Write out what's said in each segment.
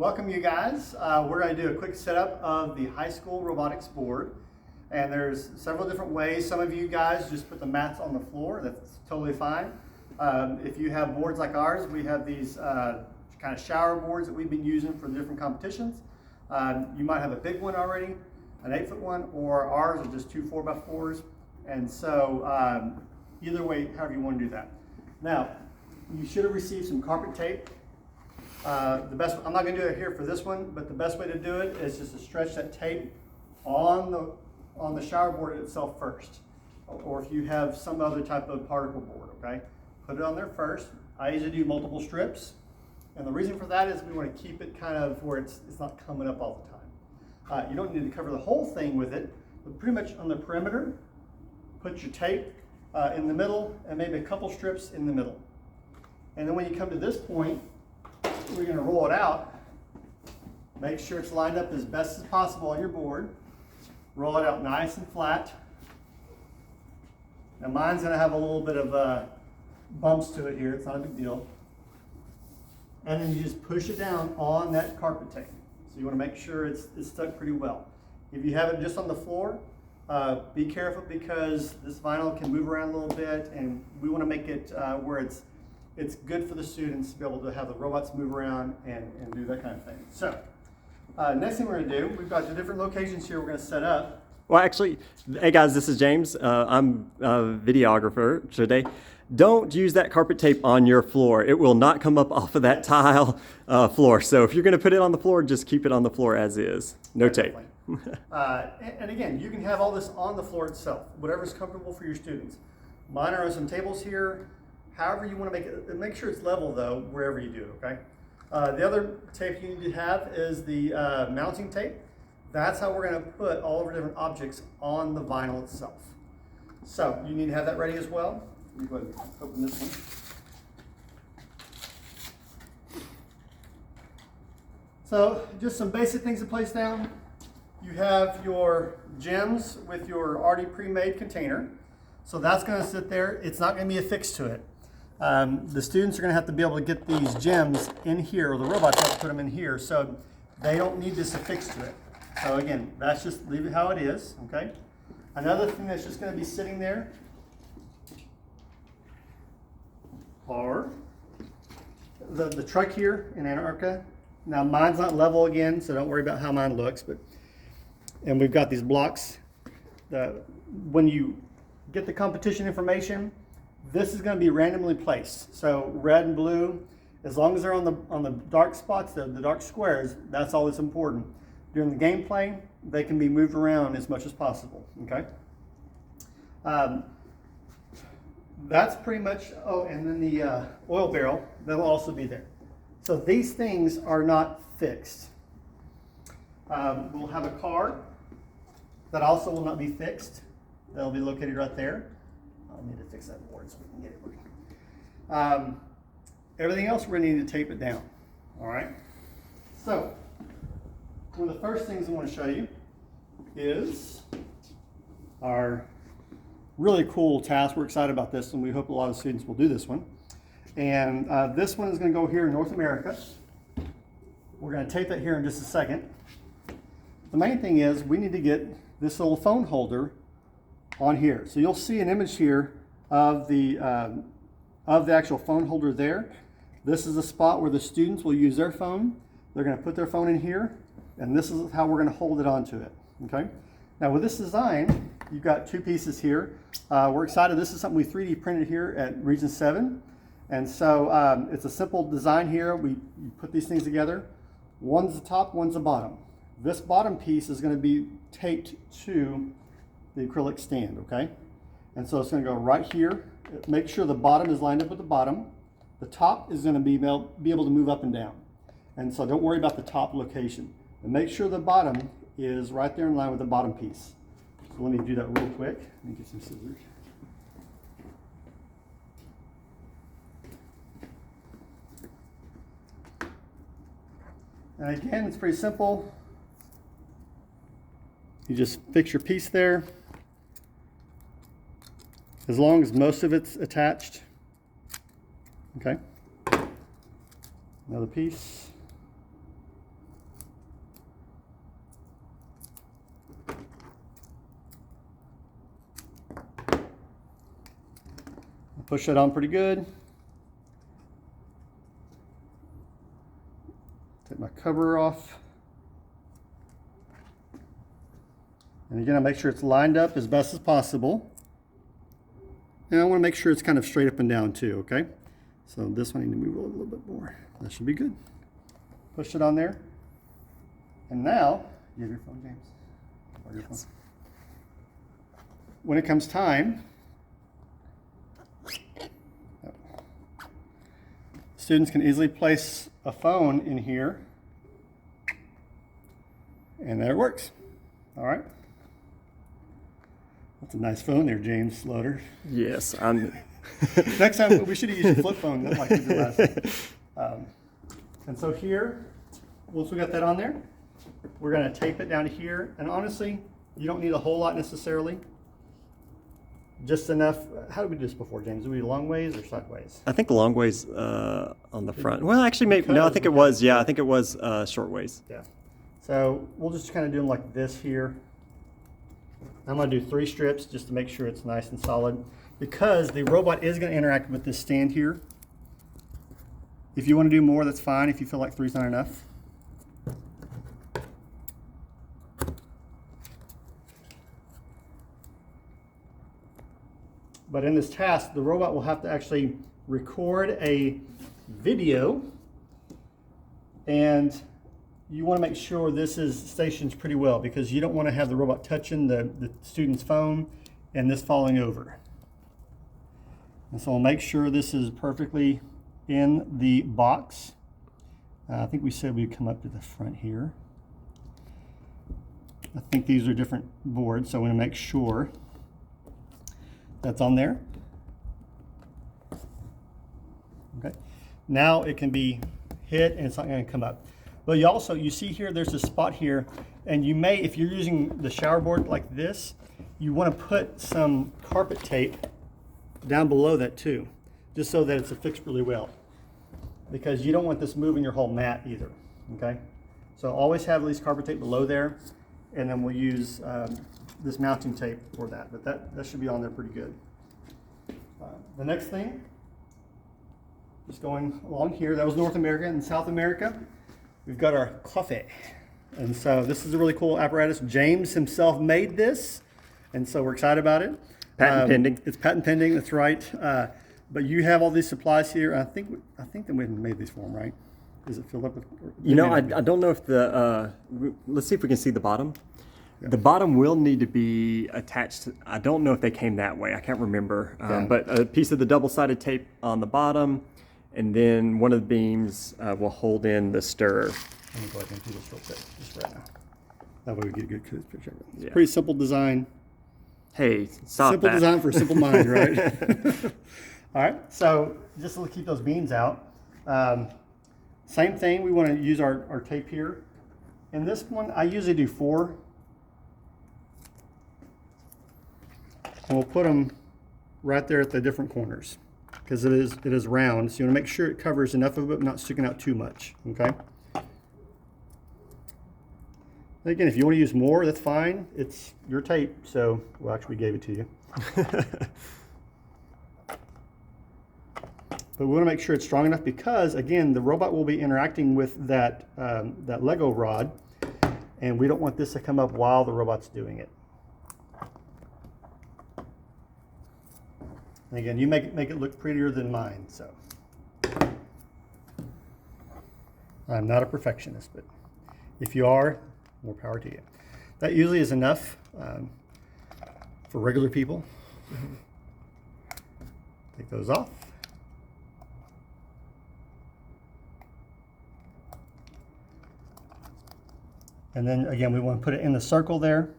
welcome you guys. We're going to do a quick setup of the high school robotics board. And there's several different ways. Some of you guys just put the mats on the floor. That's totally fine. If you have boards like ours, we have these kind of shower boards that we've been using for the different competitions. You might have a big one already, an 8-foot one, or ours are just two 4x4s. And so either way, however you want to do that. Now, you should have received some carpet tape. I'm not going to do it here for this one, but the best way to do it is just to stretch that tape on the shower board itself first. Or if you have some other type of particle board, okay? Put it on there first. I usually do multiple strips. And the reason for that is we want to keep it kind of where it's not coming up all the time. You don't need to cover the whole thing with it, but pretty much on the perimeter, put your tape in the middle and maybe a couple strips in the middle. And then when you come to this point, we're going to roll it out. Make sure it's lined up as best as possible on your board. Roll it out nice and flat. Now mine's going to have a little bit of bumps to it here. It's not a big deal. And then you just push it down on that carpet tape. So you want to make sure it's stuck pretty well. If you have it just on the floor, be careful because this vinyl can move around a little bit, and we want to make it where it's good for the students to be able to have the robots move around and do that kind of thing. So next thing we're going to do, we've got the different locations here we're going to set up. Well, actually, hey guys, this is James. I'm a videographer today. Don't use that carpet tape on your floor. It will not come up off of that tile floor. So if you're going to put it on the floor, just keep it on the floor as is. No tape. And again, you can have all this on the floor itself, whatever's comfortable for your students. Mine are some tables here. However you want to make it, make sure it's level though, wherever you do, okay? The other tape you need to have is the mounting tape. That's how we're going to put all of our different objects on the vinyl itself. So you need to have that ready as well. Let me go ahead and open this one. So just some basic things to place down. You have your gems with your already pre-made container. So that's going to sit there. It's not going to be affixed to it. The students are going to have to be able to get these gems in here, or the robots have to put them in here, so they don't need this affixed to it. So again, that's just leave it how it is, okay? Another thing that's just going to be sitting there are the truck here in Antarctica. Now mine's not level again, so don't worry about how mine looks, and we've got these blocks. When you get the competition information, this is going to be randomly placed. So red and blue, as long as they're on the dark spots, the dark squares, that's all that's important. During the gameplay, they can be moved around as much as possible, okay? That's pretty much, oh, and then the oil barrel, that'll also be there. So these things are not fixed. We'll have a card that also will not be fixed. That'll be located right there. I'll need to fix that board so we can get it working. Everything else, we're going to need to tape it down. All right? So, one of the first things I want to show you is our really cool task. We're excited about this, and we hope a lot of students will do this one. And this one is going to go here in North America. We're going to tape that here in just a second. The main thing is we need to get this little phone holder on here. So you'll see an image here of the actual phone holder there. This is the spot where the students will use their phone. They're going to put their phone in here, and this is how we're going to hold it onto it. Okay. Now with this design, you've got two pieces here. We're excited. This is something we 3D printed here at Region 7, and so it's a simple design here. You put these things together. One's the top, one's the bottom. This bottom piece is going to be taped to the acrylic stand, okay? And so it's going to go right here. Make sure the bottom is lined up with the bottom. The top is going to be able to move up and down. And so don't worry about the top location. And make sure the bottom is right there in line with the bottom piece. So let me do that real quick. Let me get some scissors. And again, it's pretty simple. You just fix your piece there. As long as most of it's attached. Okay. Another piece. Push it on pretty good. Take my cover off. And again, I make sure it's lined up as best as possible. And I want to make sure it's kind of straight up and down too, okay? So this one I need to move a little bit more. That should be good. Push it on there. And now, you have your phone, James? Or your phone? When it comes time, students can easily place a phone in here, and there it works. All right. That's a nice phone there, James Slaughter. Yes, I'm. Next time we should have used your flip phone like we did last time. And so here, once we got that on there, we're going to tape it down here. And honestly, you don't need a whole lot necessarily. Just enough. How did we do this before, James? Did we do long ways or sideways? I think long ways on the front. Well, actually, maybe no. I think it was. Yeah, I think it was short ways. Yeah. So we'll just kind of do them like this here. I'm going to do 3 strips just to make sure it's nice and solid, because the robot is going to interact with this stand here. If you want to do more, that's fine. If you feel like 3's not enough. But in this task, the robot will have to actually record a video, and you want to make sure this is stationed pretty well, because you don't want to have the robot touching the student's phone and this falling over. And so we'll make sure this is perfectly in the box. I think we said we'd come up to the front here. I think these are different boards, so I want to make sure that's on there. Okay. Now it can be hit and it's not going to come up. But you see here, there's a spot here, and you may, if you're using the shower board like this, you want to put some carpet tape down below that too, just so that it's affixed really well, because you don't want this moving your whole mat either, okay? So always have at least carpet tape below there, and then we'll use this mounting tape for that, but that should be on there pretty good. The next thing, just going along here, that was North America. And South America, we've got our coffee. And so this is a really cool apparatus. James himself made this, and so we're excited about it. Patent pending. It's patent pending, that's right. But you have all these supplies here. I think that we made these for him, right? Is it filled up with? You know, I don't know if the, let's see if we can see the bottom. Yeah. The bottom will need to be attached to, I don't know if they came that way. I can't remember. But a piece of the double-sided tape on the bottom, and then one of the beams will hold in the stirrer. Let me go ahead and do this real quick, just right now. That way we get a good picture. It's Yeah. Pretty simple design. Hey, stop Simple that. design for a simple mind, right? All right, so just to keep those beams out. Same thing, we want to use our tape here. In this one, I usually do 4. And we'll put them right there at the different corners, because it is round, so you want to make sure it covers enough of it, but not sticking out too much, okay? Again, if you want to use more, that's fine. It's your tape, so, well, actually, we gave it to you. But we want to make sure it's strong enough, because, again, the robot will be interacting with that Lego rod, and we don't want this to come up while the robot's doing it. And again, you make it look prettier than mine, so. I'm not a perfectionist, but if you are, more power to you. That usually is enough for regular people. Take those off. And then again, we want to put it in the circle there.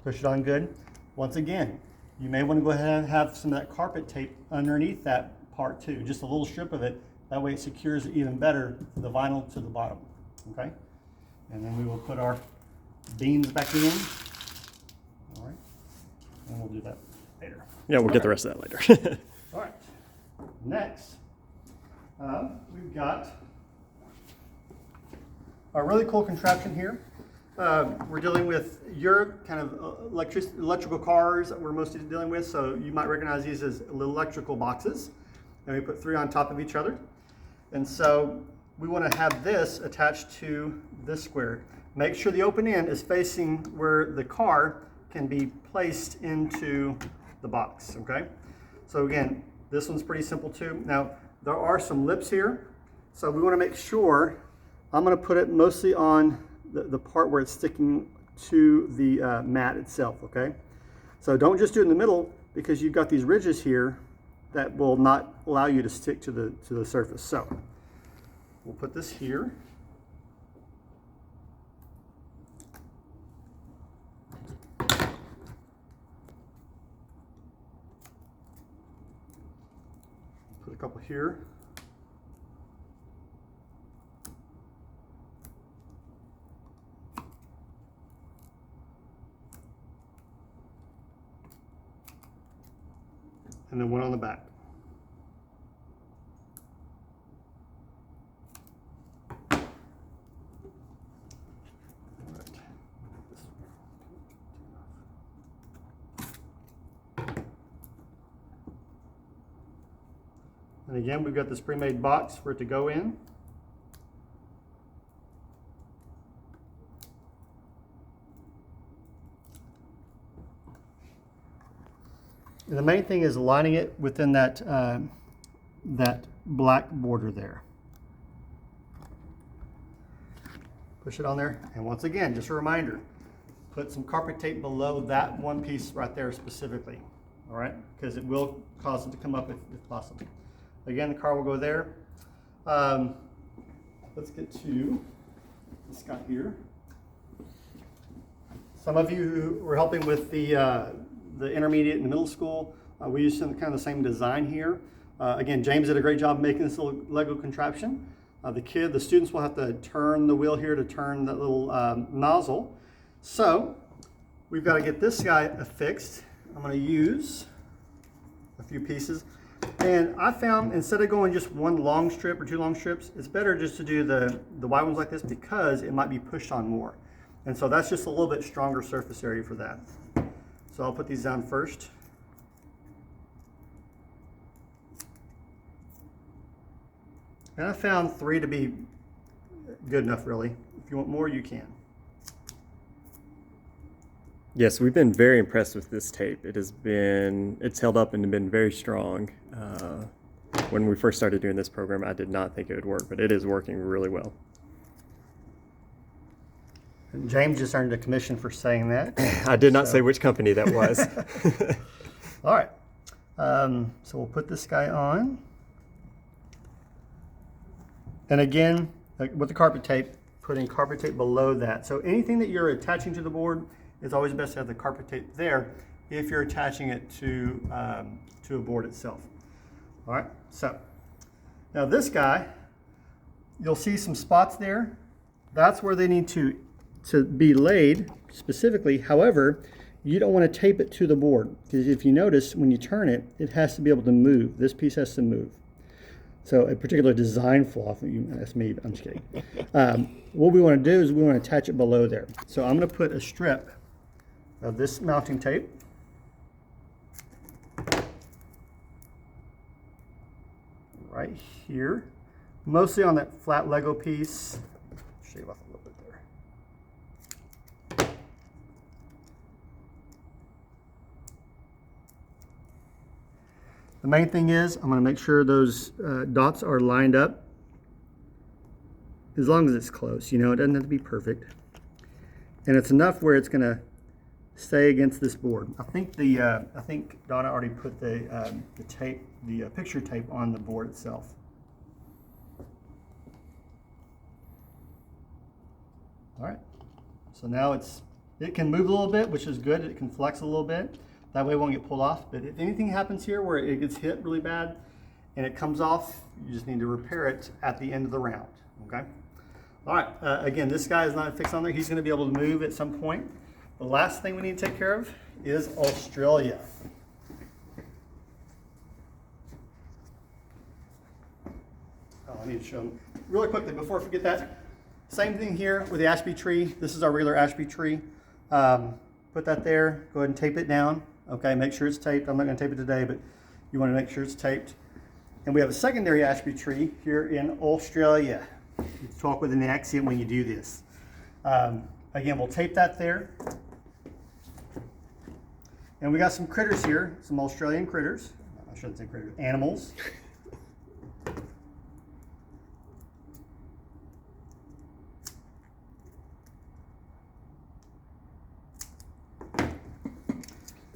Push it on good. Once again, you may want to go ahead and have some of that carpet tape underneath that part too, just a little strip of it. That way it secures it even better, the vinyl to the bottom, okay? And then we will put our beams back in. All right, and we'll do that later. Yeah, we'll get the rest of that later. All right, next, we've got a really cool contraption here. we're dealing with your kind of electrical cars that we're mostly dealing with, so you might recognize these as electrical boxes. And we put 3 on top of each other. And so we want to have this attached to this square. Make sure the open end is facing where the car can be placed into the box, okay? So again, this one's pretty simple too. Now, there are some lips here, so we want to make sure, I'm going to put it mostly on the part where it's sticking to the mat itself, okay? So don't just do it in the middle, because you've got these ridges here that will not allow you to stick to the surface. So we'll put this here. Put a couple here. And then one on the back. And again, we've got this pre-made box for it to go in. And the main thing is lining it within that, that black border there. Push it on there, and once again, just a reminder, put some carpet tape below that one piece right there specifically, all right? Because it will cause it to come up if possible. Again, the car will go there. Let's get to this guy here. Some of you who were helping with the intermediate and the middle school, we used kind of the same design here. Again, James did a great job making this little Lego contraption. The students will have to turn the wheel here to turn that little nozzle. So we've got to get this guy affixed. I'm going to use a few pieces. And I found instead of going just one long strip or 2 long strips, it's better just to do the wide ones like this, because it might be pushed on more. And so that's just a little bit stronger surface area for that. So I'll put these down first. And I found 3 to be good enough, really. If you want more, you can. Yes, we've been very impressed with this tape. It's held up and been very strong. When we first started doing this program, I did not think it would work, but it is working really well. And James just earned a commission for saying that. I did not say which company that was. All right. So we'll put this guy on. And again, with the carpet tape, putting carpet tape below that. So anything that you're attaching to the board, it's always best to have the carpet tape there if you're attaching it to a board itself. All right, so now this guy, you'll see some spots there. That's where they need to be laid specifically. However, you don't want to tape it to the board, because if you notice, when you turn it, it has to be able to move. This piece has to move. So a particular design flaw, that's me, I'm just kidding. What we want to do is we want to attach it below there. So I'm going to put a strip of this mounting tape. Right here, mostly on that flat Lego piece. Shave off a little bit there. The main thing is I'm going to make sure those dots are lined up, as long as it's close. You know, it doesn't have to be perfect, and it's enough where it's going to stay against this board. I think Donna already put the tape, the picture tape on the board itself. All right. So now it can move a little bit, which is good. It can flex a little bit. That way it won't get pulled off. But if anything happens here where it gets hit really bad and it comes off, you just need to repair it at the end of the round. Okay. All right. Again, this guy is not fixed on there. He's going to be able to move at some point. The last thing we need to take care of is Australia. Oh, I need to show them really quickly before I forget that. Same thing here with the Ashby tree. This is our regular Ashby tree. Put that there, go ahead and tape it down. Okay, make sure it's taped. I'm not gonna tape it today, but you wanna make sure it's taped. And we have a secondary Ashby tree here in Australia. You talk with an accent when you do this. Again, we'll tape that there. And we got some critters here, some Australian critters. I shouldn't say critters, animals.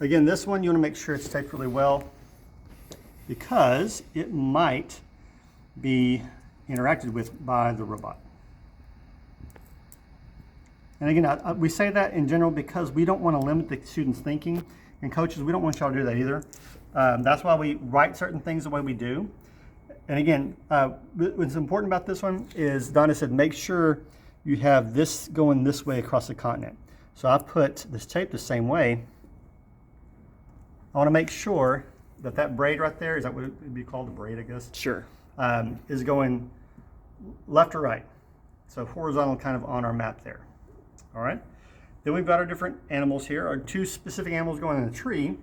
Again, this one you want to make sure it's taped really well because it might be interacted with by the robot. And again, we say that in general because we don't want to limit the students' thinking, and coaches, we don't want y'all to do that either. That's why we write certain things the way we do. And again, what's important about this one is Donna said make sure you have this going this way across the continent. So I put this tape the same way. I want to make sure that that braid right there, is that what it would be called, a braid, I guess? Sure. Is going left or right. So horizontal kind of on our map there. All right. Then we've got our different animals here. Our two specific animals going in the tree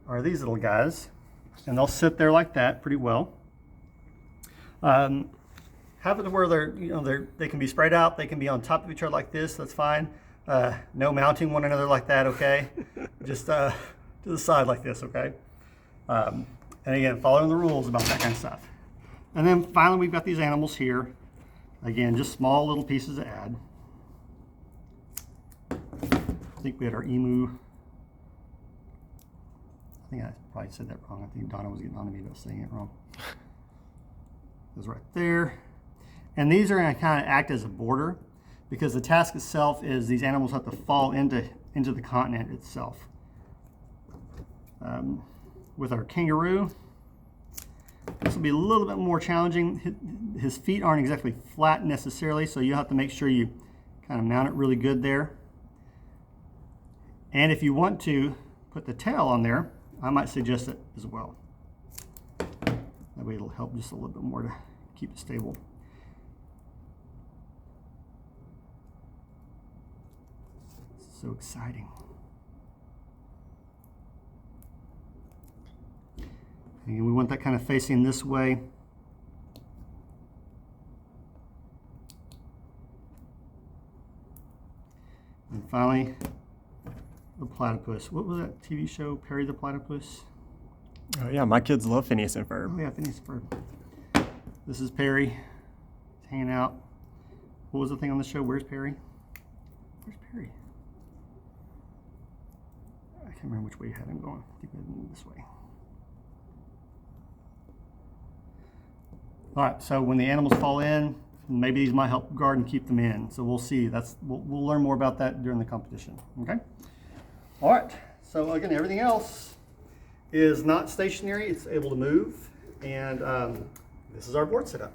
are these little guys, and they'll sit there like that pretty well. Have it to where they can be spread out. They can be on top of each other like this. That's fine. No mounting one another like that. Okay. Just to the side like this. Okay. And again, following the rules about that kind of stuff. And then finally, we've got these animals here. Again, just small little pieces to add. I think we had our emu. I think I probably said that wrong. I think Donna was getting on to me about saying it wrong. It's right there. And these are going to kind of act as a border because the task itself is these animals have to fall into the continent itself. With our kangaroo, this will be a little bit more challenging. His feet aren't exactly flat necessarily, so you have to make sure you kind of mount it really good there. And if you want to put the tail on there, I might suggest it as well. That way it'll help just a little bit more to keep it stable. So exciting. And we want that kind of facing this way. And finally, the platypus. What was that TV show, Perry the Platypus? Oh yeah, my kids love Phineas and Ferb. Oh yeah, Phineas and Ferb. This is Perry. He's hanging out. What was the thing on the show? Where's Perry? Where's Perry? I can't remember which way you had him going. I think we had him this way. All right, so when the animals fall in, maybe these might help guard and keep them in. So we'll see. We'll learn more about that during the competition. Okay. All right. So again, everything else is not stationary. It's able to move, and this is our board setup.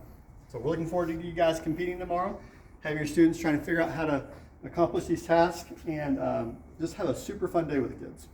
So we're looking forward to you guys competing tomorrow, having your students trying to figure out how to accomplish these tasks, and just have a super fun day with the kids.